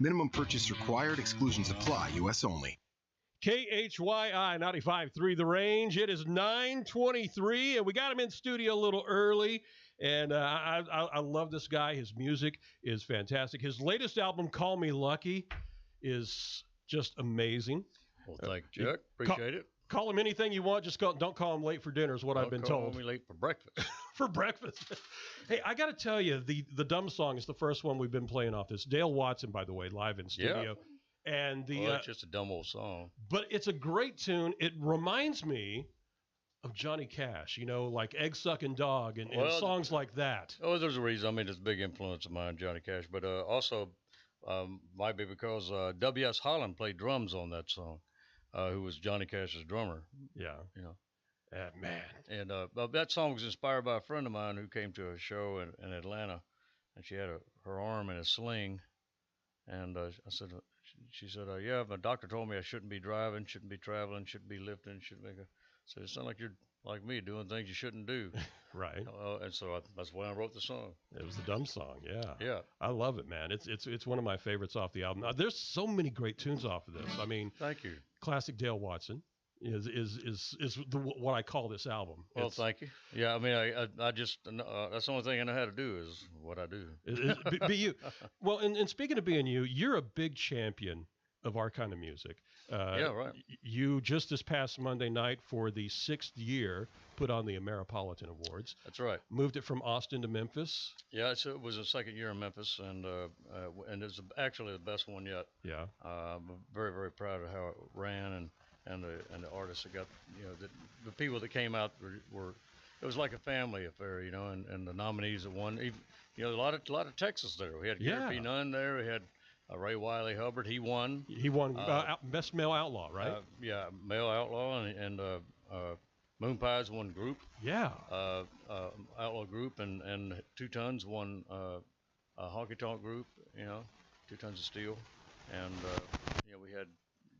Minimum purchase required. Exclusions apply. U.S. only. KHYI 95.3 The Range. It is 9:23, and we got him in studio a little early. And I love this guy. His music is fantastic. His latest album, Call Me Lucky, is just amazing. Well, thank you, Chuck. Appreciate it. Call him anything you want. Just don't call him late for dinner is what I've been told. Call me late for breakfast. For breakfast. Hey, I got to tell you, the Dumb Song is the first one we've been playing off this. Dale Watson, by the way, live in studio. Yeah. And It's just a dumb old song. But it's a great tune. It reminds me of Johnny Cash, like Egg Sucking Dog and songs like that. Oh, there's a reason. I mean, it's a big influence of mine, Johnny Cash. But also might be because W.S. Holland played drums on that song, who was Johnny Cash's drummer. Yeah. Man. And that song was inspired by a friend of mine who came to a show in Atlanta, and she had her arm in a sling. And she said, yeah, my doctor told me I shouldn't be driving, shouldn't be traveling, shouldn't be lifting, shouldn't make So it sounds like you're like me, doing things you shouldn't do. Right. And so that's why I wrote the song. It was the Dumb Song, yeah. Yeah. I love it, man. It's one of my favorites off the album. There's so many great tunes off of this. I mean, thank you. Classic Dale Watson is what I call this album. Well, thank you. Yeah, I mean, I just that's the only thing I know how to do is what I do. Be you. Well, and speaking of being you, you're a big champion of our kind of music. Yeah, right. You just this past Monday night for the 6th year put on the Ameripolitan Awards. That's right. Moved it from Austin to Memphis. Yeah, it was the 2nd year in Memphis, and it's actually the best one yet. Yeah. I'm very, very proud of how it ran, and the artists that got, the people that came out were it was like a family affair, and the nominees that won, even, a lot of Texas there. We had Gary P. Nunn there. We had Ray Wiley Hubbard. He won. Best Male Outlaw, right? Yeah, Male Outlaw, and Moon Pies won group. Yeah. Outlaw group, and Two Tons won a honky tonk group. 2 Tons of Steel, and we had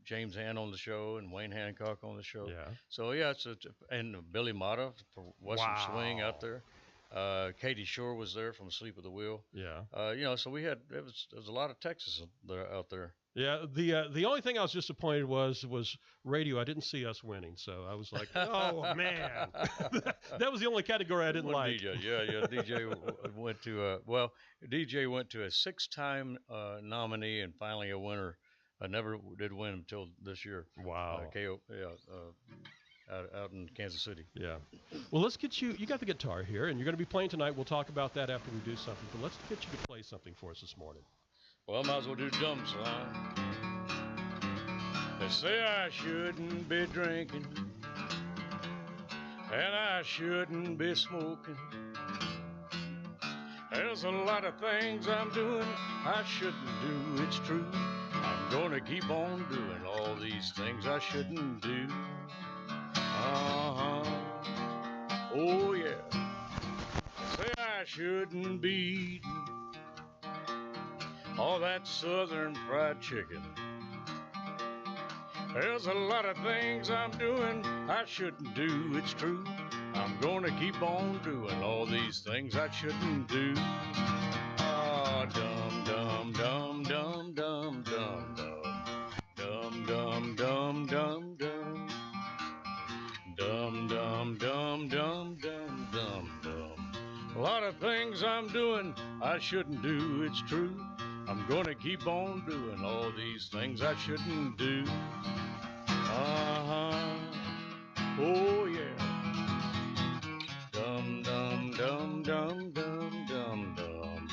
James Hand on the show and Wayne Hancock on the show. Yeah. So yeah, and Billy Mata for Western Swing out there. Katie Shore was there from Sleep at the Wheel. Yeah. So we had there was a lot of Texas out there. Yeah. The only thing I was disappointed was radio. I didn't see us winning, so I was like, oh man, that was the only category I didn't like. DJ. Yeah. DJ went to DJ went to a 6-time nominee and finally a winner. I never did win until this year. Wow. Out in Kansas City. Yeah. Well, let's get you. You got the guitar here, and you're going to be playing tonight. We'll talk about that after we do something. But let's get you to play something for us this morning. Well, I might as well do Dumb Song. They say I shouldn't be drinking, and I shouldn't be smoking. There's a lot of things I'm doing I shouldn't do. It's true. I'm gonna keep on doing all these things I shouldn't do. Oh yeah. Say I shouldn't be eating all that southern fried chicken. There's a lot of things I'm doing I shouldn't do. It's true. I'm gonna keep on doing all these things I shouldn't do. Dum dum dum dum dum dum dum dum dum dum dum dum dum dum dum dum dum dum. A lot of things I'm doing I shouldn't do. It's true. I'm gonna keep on doing all these things I shouldn't do. Oh yeah. Dum dum dum dum dum dum dum.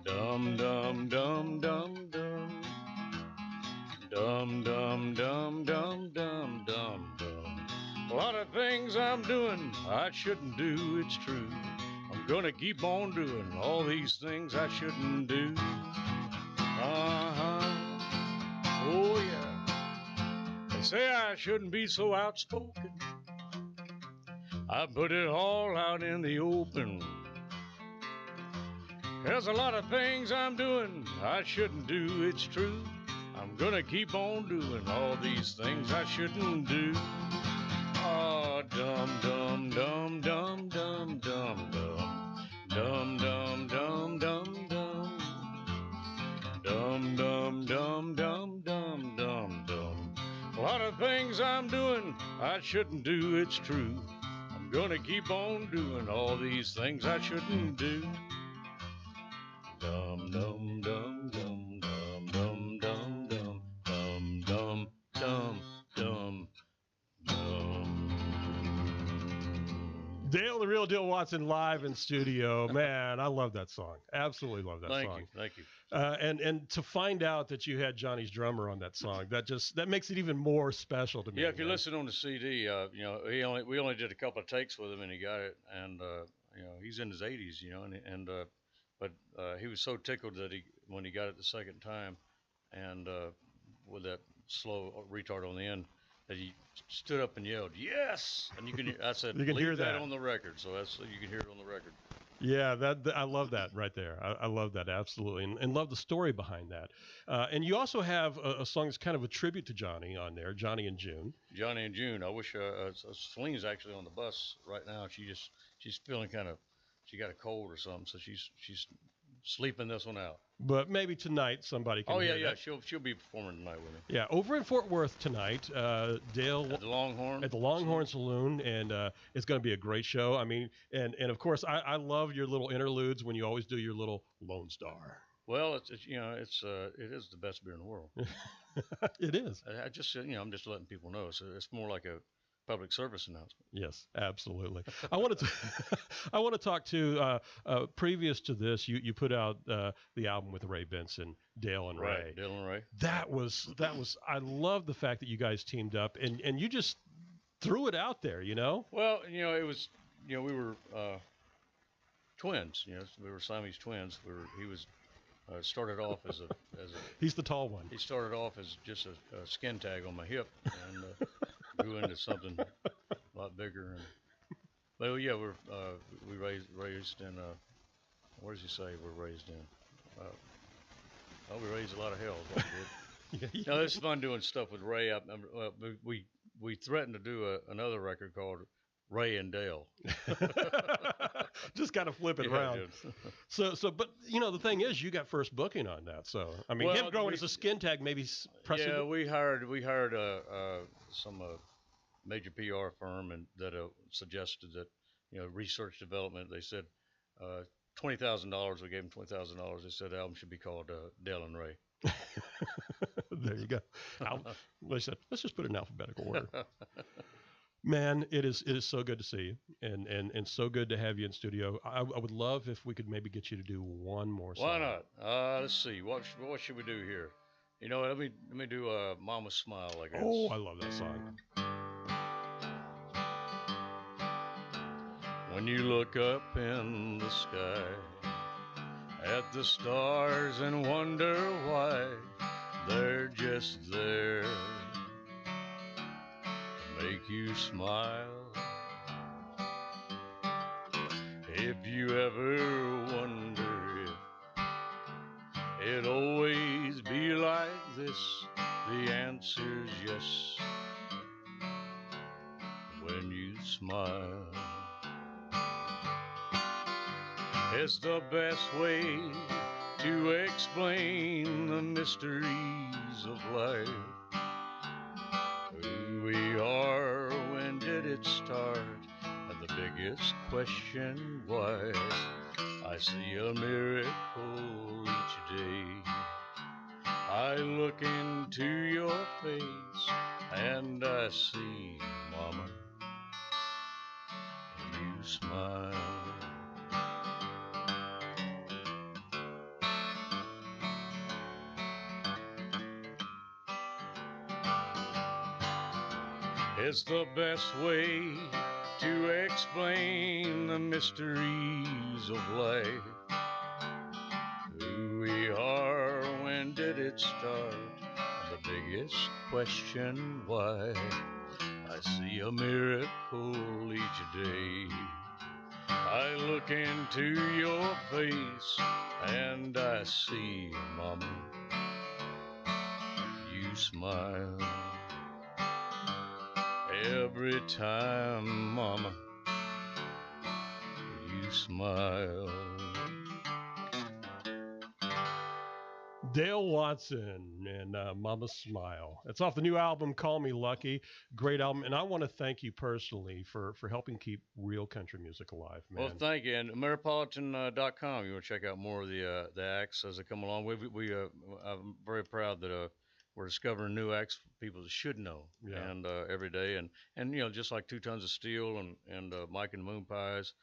Dum dum dum dum dum. Dum dum dum dum dum dum dum. A lot of things I'm doing I shouldn't do, it's true. I'm gonna keep on doing all these things I shouldn't do. Oh yeah. They say I shouldn't be so outspoken. I put it all out in the open. There's a lot of things I'm doing I shouldn't do, it's true. I'm gonna keep on doing all these things I shouldn't do. Dum dum dum dum dum dum dum dum dum dum dum dum dum dum dum things I'm doing I shouldn't do, it's true. I'm gonna keep on doing all these things I shouldn't do. Dum dum dum dum dum dum dum dum dum dum dum dum dum. Dale, the Real Deal Watson, live in studio. Man, I love that song. Absolutely love that song. Thank you. And to find out that you had Johnny's drummer on that song, that makes it even more special to me. Yeah, if you man. listen on the CD, you know, we only did a couple of takes with him, and he got it, and you know, he's in his 80s, you know, but he was so tickled that when he got it the second time, and with that slow retard on the end, that he stood up and yelled, "Yes!" And I said, You can leave hear that on the record, so you can hear it on the record. Yeah, I love that right there. I love that absolutely, and love the story behind that. And you also have a song that's kind of a tribute to Johnny on there, Johnny and June. Johnny and June. I wish Celine's actually on the bus right now. She's feeling she got a cold or something, so she's sleeping this one out. But maybe tonight somebody can. Oh yeah, hear yeah. that. She'll be performing tonight with me. Yeah, over in Fort Worth tonight, Dale At the Longhorn. At the Longhorn Saloon, and it's going to be a great show. I mean, and of course, I love your little interludes when you always do your little Lone Star. Well, it is the best beer in the world. It is. I just I'm just letting people know. So it's more like a public service announcement. Yes, absolutely. I want to talk to previous to this, you put out the album with Ray Benson, Dale and Ray. Right, Dale and Ray. That was I love the fact that you guys teamed up and you just threw it out there, you know? Well, it was we were twins, we were Siamese twins. He was started off as a he's the tall one. He started off as just a skin tag on my hip and grew into something a lot bigger. But yeah, we raised in what does he say we're raised in? We raised a lot of hell. Yeah, no, it's fun doing stuff with Ray. We threatened to do another record called Ray and Dale. Just kind of flip it around. So, but the thing is, you got first booking on that. So, I mean, him growing as a skin tag, maybe pressing. Yeah, we hired some major PR firm and that suggested that research development. They said $20,000. We gave them $20,000. They said the album should be called Dale and Ray. There you go. They said, let's just put it in alphabetical order. Man, it is so good to see you, and so good to have you in studio. I would love if we could maybe get you to do one more song. Why not? Let's see. What should we do here? Let me do Mama Smile, I guess. Oh, I love that song. When you look up in the sky at the stars and wonder why they're just there to make you smile. If you ever wonder if it'd always be like this, the answer's yes. When you smile, it's the best way to explain the mysteries of life. Who we are, when did it start, and the biggest question why. I see a miracle each day. I look into your face and I see, Mama, you smile. It's the best way to explain the mysteries of life. Who we are, when did it start? The biggest question why. I see a miracle each day. I look into your face and I see, Mama, you smile. Every time, Mama, you smile. Dale Watson and Mama Smile. It's off the new album, Call Me Lucky. Great album. And I want to thank you personally for helping keep real country music alive, man. Well, thank you. And Ameripolitan.com, you want to check out more of the acts as they come along. I'm very proud that we're discovering new acts, people that should know, Yeah. and every day. And just like 2 Tons of Steel and Mike and the Moon Pies,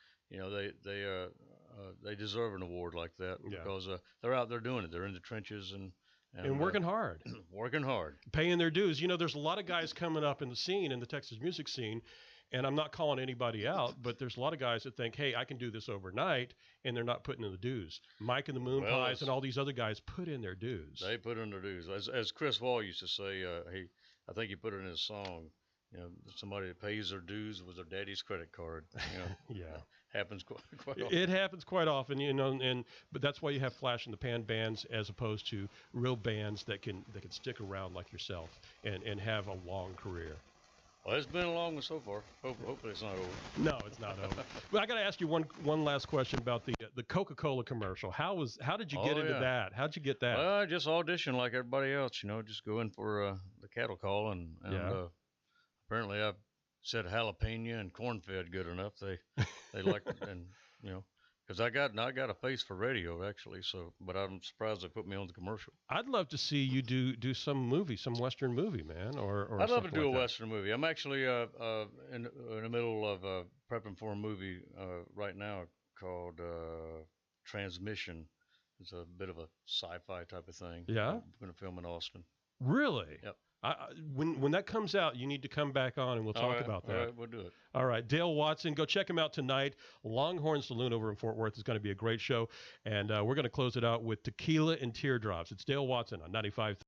they deserve an award like that because they're out there doing it. They're in the trenches and working hard. Working hard. Paying their dues. There's a lot of guys coming up in the scene, in the Texas music scene, and I'm not calling anybody out, but there's a lot of guys that think, hey, I can do this overnight, and they're not putting in the dues. Mike and the Moon Pies and all these other guys put in their dues. They put in their dues. As Chris Wall used to say, I think he put it in his song, somebody that pays their dues with their daddy's credit card. Yeah. Happens quite often. It happens quite often, but that's why you have flash in the pan bands as opposed to real bands that can stick around like yourself and have a long career. Well, it's been a long one so far. Hopefully it's not over. No, it's not over. But I got to ask you one last question about the Coca-Cola commercial. How did you get into that? How did you get that? Well, I just auditioned like everybody else, just go in for the cattle call and apparently I said jalapeno and corn-fed good enough. They liked it, and because I got a face for radio actually. But I'm surprised they put me on the commercial. I'd love to see you do some Western movie, man, or I'd love to do like a Western movie. I'm actually in the middle of prepping for a movie right now called Transmission. It's a bit of a sci-fi type of thing. Yeah, I'm going to film in Austin. Really? Yep. When that comes out, you need to come back on and we'll talk about that. All right, we'll do it. All right, Dale Watson, go check him out tonight. Longhorn Saloon over in Fort Worth is going to be a great show, and we're going to close it out with Tequila and Teardrops. It's Dale Watson on 95.